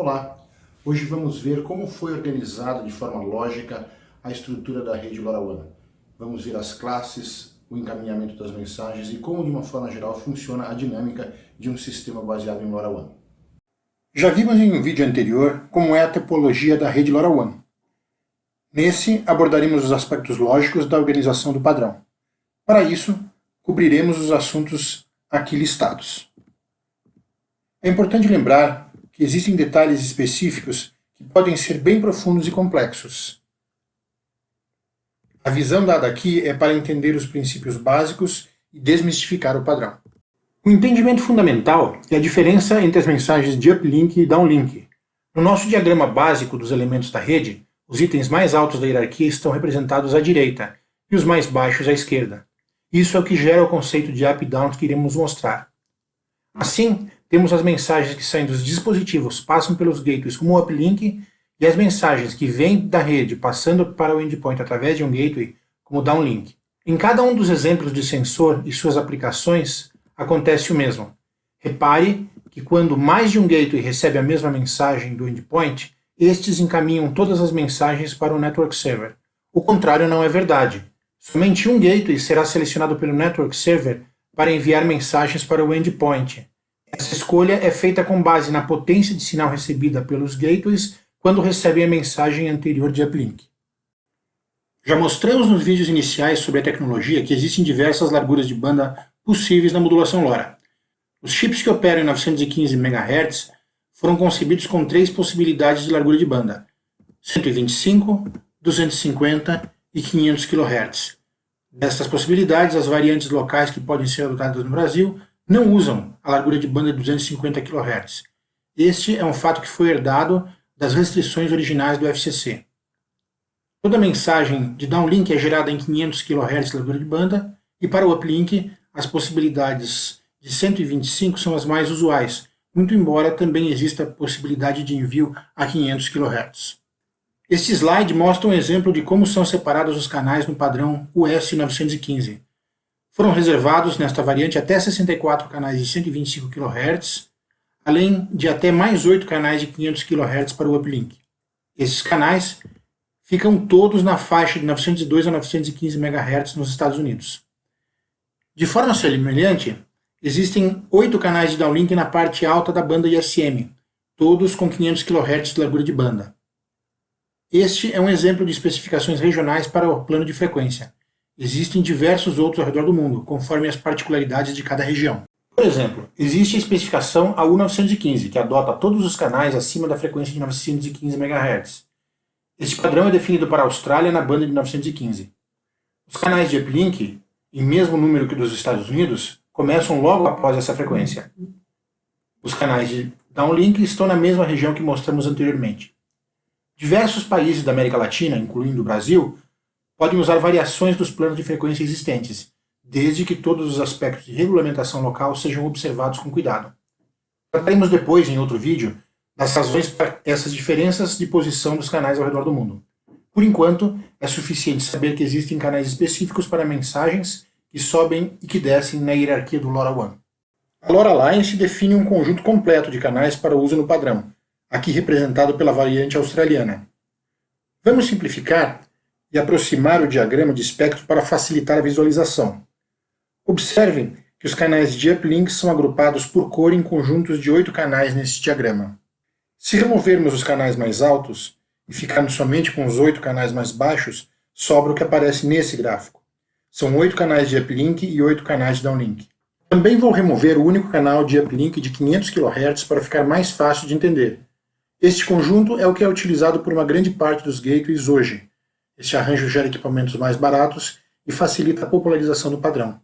Olá! Hoje vamos ver como foi organizada de forma lógica a estrutura da rede LoRaWAN. Vamos ver as classes, o encaminhamento das mensagens e como de uma forma geral funciona a dinâmica de um sistema baseado em LoRaWAN. Já vimos em um vídeo anterior como é a topologia da rede LoRaWAN. Nesse, abordaremos os aspectos lógicos da organização do padrão. Para isso, cobriremos os assuntos aqui listados. É importante lembrar que existem detalhes específicos que podem ser bem profundos e complexos. A visão dada aqui é para entender os princípios básicos e desmistificar o padrão. O entendimento fundamental é a diferença entre as mensagens de uplink e downlink. No nosso diagrama básico dos elementos da rede, os itens mais altos da hierarquia estão representados à direita e os mais baixos à esquerda. Isso é o que gera o conceito de up e down que iremos mostrar. Assim, temos as mensagens que saem dos dispositivos, passam pelos gateways como o uplink, e as mensagens que vêm da rede passando para o endpoint através de um gateway como o downlink. Em cada um dos exemplos de sensor e suas aplicações, acontece o mesmo. Repare que quando mais de um gateway recebe a mesma mensagem do endpoint, estes encaminham todas as mensagens para o network server. O contrário não é verdade. Somente um gateway será selecionado pelo network server para enviar mensagens para o endpoint. Essa escolha é feita com base na potência de sinal recebida pelos gateways quando recebem a mensagem anterior de uplink. Já mostramos nos vídeos iniciais sobre a tecnologia que existem diversas larguras de banda possíveis na modulação LoRa. Os chips que operam em 915 MHz foram concebidos com três possibilidades de largura de banda: 125, 250 e 500 kHz. Destas possibilidades, as variantes locais que podem ser adotadas no Brasil não usam a largura de banda de 250 kHz. Este é um fato que foi herdado das restrições originais do FCC. Toda mensagem de downlink é gerada em 500 kHz de largura de banda, e para o uplink, as possibilidades de 125 são as mais usuais, muito embora também exista a possibilidade de envio a 500 kHz. Este slide mostra um exemplo de como são separados os canais no padrão US915. Foram reservados nesta variante até 64 canais de 125 kHz, além de até mais 8 canais de 500 kHz para o uplink. Esses canais ficam todos na faixa de 902 a 915 MHz nos Estados Unidos. De forma semelhante, existem 8 canais de downlink na parte alta da banda ISM, todos com 500 kHz de largura de banda. Este é um exemplo de especificações regionais para o plano de frequência. Existem diversos outros ao redor do mundo, conforme as particularidades de cada região. Por exemplo, existe a especificação AU915, que adota todos os canais acima da frequência de 915 MHz. Este padrão é definido para a Austrália na banda de 915. Os canais de uplink, em mesmo número que dos Estados Unidos, começam logo após essa frequência. Os canais de downlink estão na mesma região que mostramos anteriormente. Diversos países da América Latina, incluindo o Brasil, podem usar variações dos planos de frequência existentes, desde que todos os aspectos de regulamentação local sejam observados com cuidado. Trataremos depois, em outro vídeo, das razões para essas diferenças de posição dos canais ao redor do mundo. Por enquanto, é suficiente saber que existem canais específicos para mensagens que sobem e que descem na hierarquia do LoRaWAN. A LoRa Alliance define um conjunto completo de canais para uso no padrão, aqui representado pela variante australiana. Vamos simplificar e aproximar o diagrama de espectro para facilitar a visualização. Observem que os canais de uplink são agrupados por cor em conjuntos de 8 canais nesse diagrama. Se removermos os canais mais altos e ficarmos somente com os 8 canais mais baixos, sobra o que aparece nesse gráfico. São 8 canais de uplink e 8 canais de downlink. Também vou remover o único canal de uplink de 500 kHz para ficar mais fácil de entender. Este conjunto é o que é utilizado por uma grande parte dos gateways hoje. Este arranjo gera equipamentos mais baratos e facilita a popularização do padrão.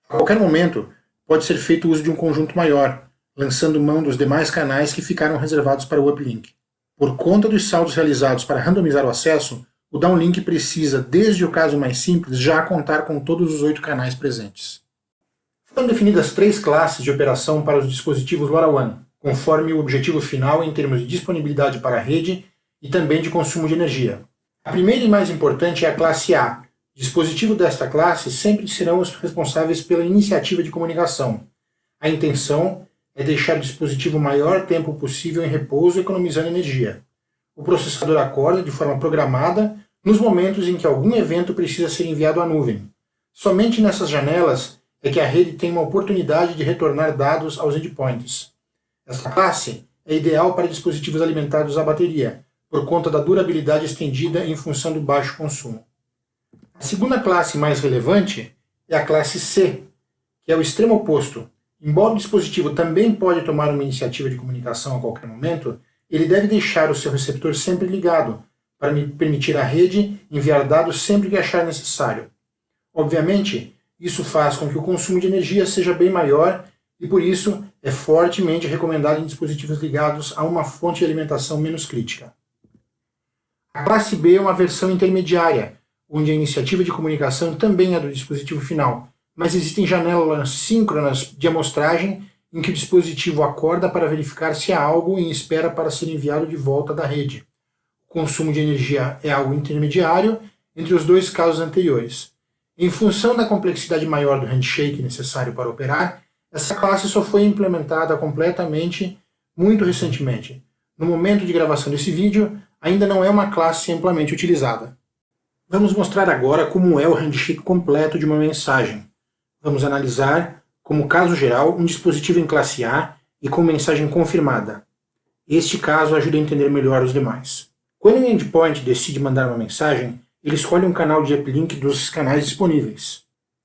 A qualquer momento, pode ser feito uso de um conjunto maior, lançando mão dos demais canais que ficaram reservados para o uplink. Por conta dos saldos realizados para randomizar o acesso, o downlink precisa, desde o caso mais simples, já contar com todos os 8 canais presentes. Foram definidas 3 classes de operação para os dispositivos LoRaWAN, conforme o objetivo final em termos de disponibilidade para a rede e também de consumo de energia. A primeira e mais importante é a classe A. Dispositivos desta classe sempre serão os responsáveis pela iniciativa de comunicação. A intenção é deixar o dispositivo o maior tempo possível em repouso, economizando energia. O processador acorda de forma programada nos momentos em que algum evento precisa ser enviado à nuvem. Somente nessas janelas é que a rede tem uma oportunidade de retornar dados aos endpoints. Essa classe é ideal para dispositivos alimentados à bateria, por conta da durabilidade estendida em função do baixo consumo. A segunda classe mais relevante é a classe C, que é o extremo oposto. Embora o dispositivo também pode tomar uma iniciativa de comunicação a qualquer momento, ele deve deixar o seu receptor sempre ligado, para permitir à rede enviar dados sempre que achar necessário. Obviamente, isso faz com que o consumo de energia seja bem maior e, por isso, é fortemente recomendado em dispositivos ligados a uma fonte de alimentação menos crítica. A classe B é uma versão intermediária, onde a iniciativa de comunicação também é do dispositivo final, mas existem janelas síncronas de amostragem em que o dispositivo acorda para verificar se há algo em espera para ser enviado de volta da rede. O consumo de energia é algo intermediário entre os dois casos anteriores. Em função da complexidade maior do handshake necessário para operar, essa classe só foi implementada completamente muito recentemente. No momento de gravação desse vídeo, ainda não é uma classe amplamente utilizada. Vamos mostrar agora como é o handshake completo de uma mensagem. Vamos analisar, como caso geral, um dispositivo em classe A e com mensagem confirmada. Este caso ajuda a entender melhor os demais. Quando o endpoint decide mandar uma mensagem, ele escolhe um canal de uplink dos canais disponíveis.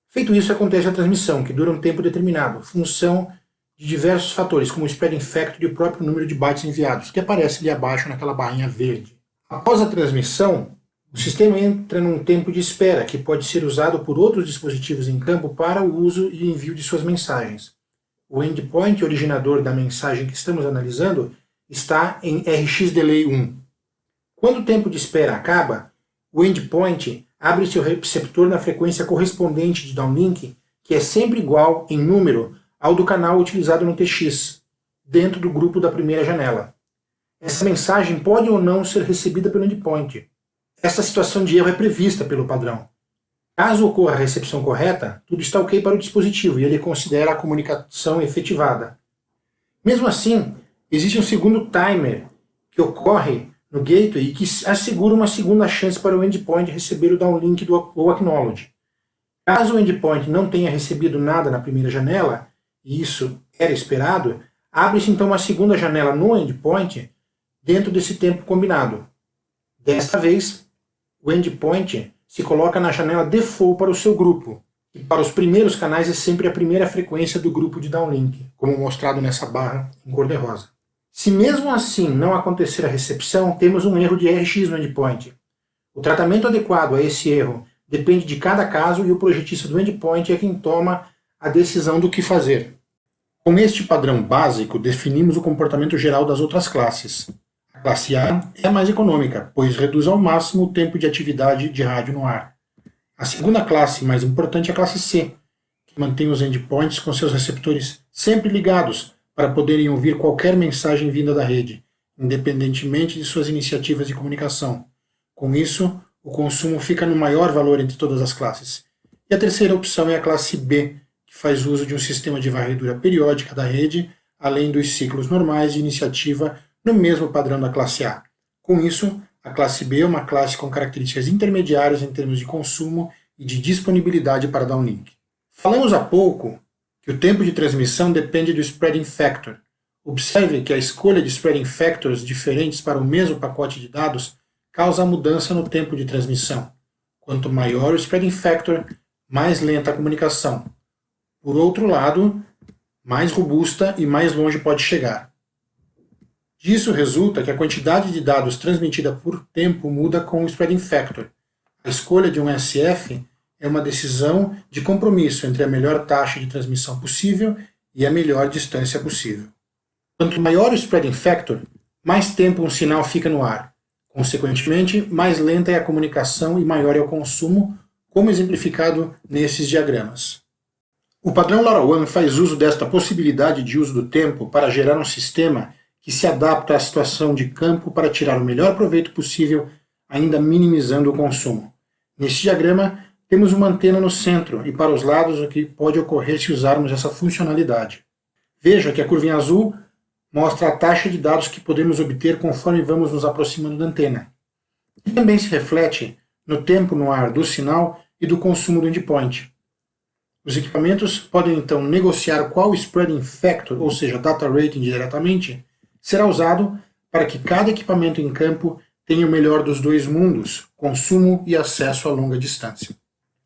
Feito isso, acontece a transmissão, que dura um tempo determinado, função de diversos fatores, como o spreading factor e o próprio número de bytes enviados, que aparece ali abaixo naquela barrinha verde. Após a transmissão, o sistema entra num tempo de espera, que pode ser usado por outros dispositivos em campo para o uso e envio de suas mensagens. O endpoint originador da mensagem que estamos analisando está em RxDelay 1. Quando o tempo de espera acaba, o endpoint abre seu receptor na frequência correspondente de downlink, que é sempre igual em número ao do canal utilizado no TX, dentro do grupo da primeira janela. Essa mensagem pode ou não ser recebida pelo endpoint. Essa situação de erro é prevista pelo padrão. Caso ocorra a recepção correta, tudo está ok para o dispositivo e ele considera a comunicação efetivada. Mesmo assim, existe um segundo timer que ocorre no gateway e que assegura uma segunda chance para o endpoint receber o downlink ou acknowledge. Caso o endpoint não tenha recebido nada na primeira janela, e isso era esperado, abre-se então uma segunda janela no endpoint dentro desse tempo combinado. Desta vez, o endpoint se coloca na janela default para o seu grupo, e para os primeiros canais é sempre a primeira frequência do grupo de downlink, como mostrado nessa barra em cor-de-rosa. Se mesmo assim não acontecer a recepção, temos um erro de RX no endpoint. O tratamento adequado a esse erro depende de cada caso e o projetista do endpoint é quem toma a decisão do que fazer. Com este padrão básico, definimos o comportamento geral das outras classes. A classe A é a mais econômica, pois reduz ao máximo o tempo de atividade de rádio no ar. A segunda classe mais importante é a classe C, que mantém os endpoints com seus receptores sempre ligados para poderem ouvir qualquer mensagem vinda da rede, independentemente de suas iniciativas de comunicação. Com isso, o consumo fica no maior valor entre todas as classes. E a terceira opção é a classe B, que faz uso de um sistema de varredura periódica da rede, além dos ciclos normais de iniciativa no mesmo padrão da classe A. Com isso, a classe B é uma classe com características intermediárias em termos de consumo e de disponibilidade para downlink. Falamos há pouco que o tempo de transmissão depende do spreading factor. Observe que a escolha de spreading factors diferentes para o mesmo pacote de dados causa a mudança no tempo de transmissão. Quanto maior o spreading factor, mais lenta a comunicação. Por outro lado, mais robusta e mais longe pode chegar. Disso resulta que a quantidade de dados transmitida por tempo muda com o spreading factor. A escolha de um SF é uma decisão de compromisso entre a melhor taxa de transmissão possível e a melhor distância possível. Quanto maior o spreading factor, mais tempo um sinal fica no ar. Consequentemente, mais lenta é a comunicação e maior é o consumo, como exemplificado nesses diagramas. O padrão LoRaWAN faz uso desta possibilidade de uso do tempo para gerar um sistema que se adapta à situação de campo para tirar o melhor proveito possível, ainda minimizando o consumo. Neste diagrama, temos uma antena no centro e para os lados o que pode ocorrer se usarmos essa funcionalidade. Veja que a curva em azul mostra a taxa de dados que podemos obter conforme vamos nos aproximando da antena. E também se reflete no tempo no ar do sinal e do consumo do endpoint. Os equipamentos podem então negociar qual spreading factor, ou seja, data rating diretamente, será usado para que cada equipamento em campo tenha o melhor dos dois mundos, consumo e acesso a longa distância.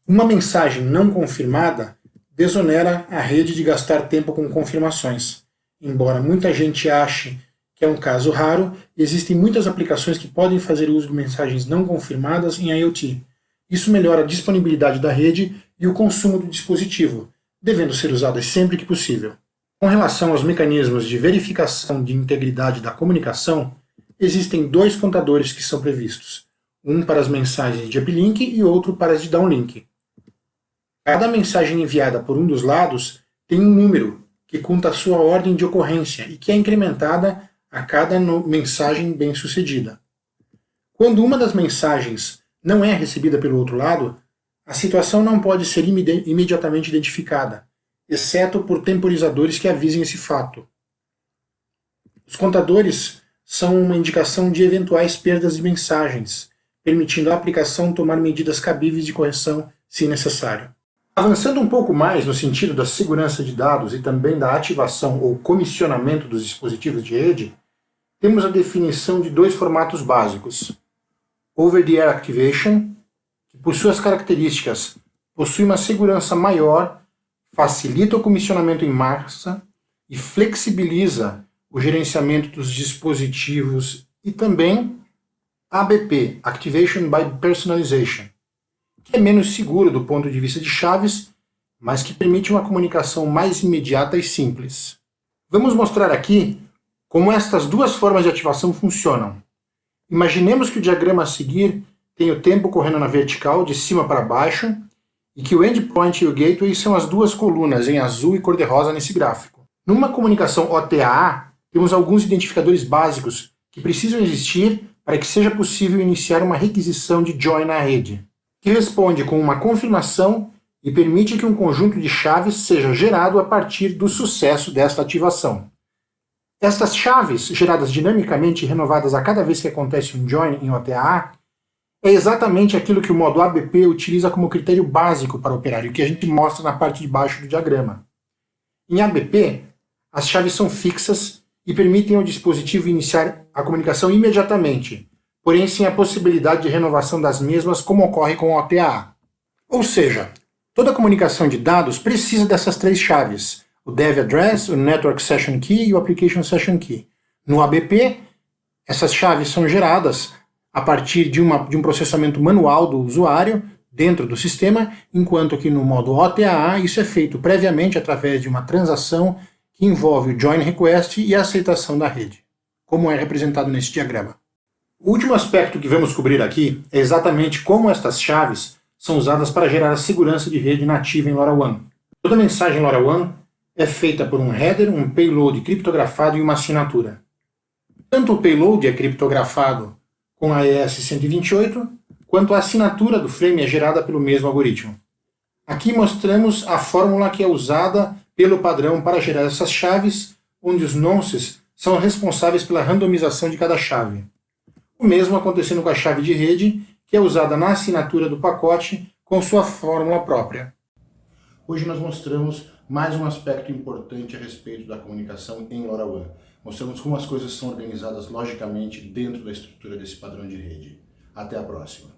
Uma mensagem não confirmada desonera a rede de gastar tempo com confirmações. Embora muita gente ache que é um caso raro, existem muitas aplicações que podem fazer uso de mensagens não confirmadas em IoT. Isso melhora a disponibilidade da rede e o consumo do dispositivo, devendo ser usadas sempre que possível. Com relação aos mecanismos de verificação de integridade da comunicação, existem dois contadores que são previstos, um para as mensagens de uplink e outro para as de downlink. Cada mensagem enviada por um dos lados tem um número que conta a sua ordem de ocorrência e que é incrementada a cada mensagem bem-sucedida. Quando uma das mensagens não é recebida pelo outro lado, a situação não pode ser imediatamente identificada, exceto por temporizadores que avisem esse fato. Os contadores são uma indicação de eventuais perdas de mensagens, permitindo a aplicação tomar medidas cabíveis de correção se necessário. Avançando um pouco mais no sentido da segurança de dados e também da ativação ou comissionamento dos dispositivos de rede, temos a definição de dois formatos básicos. Over-the-Air Activation, que por suas características possui uma segurança maior, facilita o comissionamento em massa e flexibiliza o gerenciamento dos dispositivos, e também ABP, Activation by Personalization, que é menos seguro do ponto de vista de chaves, mas que permite uma comunicação mais imediata e simples. Vamos mostrar aqui como estas duas formas de ativação funcionam. Imaginemos que o diagrama a seguir tem o tempo correndo na vertical, de cima para baixo, e que o endpoint e o gateway são as duas colunas em azul e cor-de-rosa nesse gráfico. Numa comunicação OTA, temos alguns identificadores básicos que precisam existir para que seja possível iniciar uma requisição de join na rede, que responde com uma confirmação e permite que um conjunto de chaves seja gerado a partir do sucesso desta ativação. Estas chaves, geradas dinamicamente e renovadas a cada vez que acontece um join em OTA, é exatamente aquilo que o modo ABP utiliza como critério básico para operar, e o que a gente mostra na parte de baixo do diagrama. Em ABP, as chaves são fixas e permitem ao dispositivo iniciar a comunicação imediatamente, porém sem a possibilidade de renovação das mesmas como ocorre com o OTA. Ou seja, toda comunicação de dados precisa dessas três chaves, o Dev Address, o Network Session Key e o Application Session Key. No ABP, essas chaves são geradas a partir de um processamento manual do usuário dentro do sistema, enquanto que no modo OTA isso é feito previamente através de uma transação que envolve o Join Request e a aceitação da rede, como é representado nesse diagrama. O último aspecto que vamos cobrir aqui é exatamente como estas chaves são usadas para gerar a segurança de rede nativa em LoRaWAN. Toda mensagem LoRaWAN é feita por um header, um payload criptografado e uma assinatura. Tanto o payload é criptografado com a ES128, quanto a assinatura do frame é gerada pelo mesmo algoritmo. Aqui mostramos a fórmula que é usada pelo padrão para gerar essas chaves, onde os nonces são responsáveis pela randomização de cada chave. O mesmo acontecendo com a chave de rede, que é usada na assinatura do pacote com sua fórmula própria. Hoje nós mostramos mais um aspecto importante a respeito da comunicação em LoRaWAN. Mostramos como as coisas são organizadas logicamente dentro da estrutura desse padrão de rede. Até a próxima.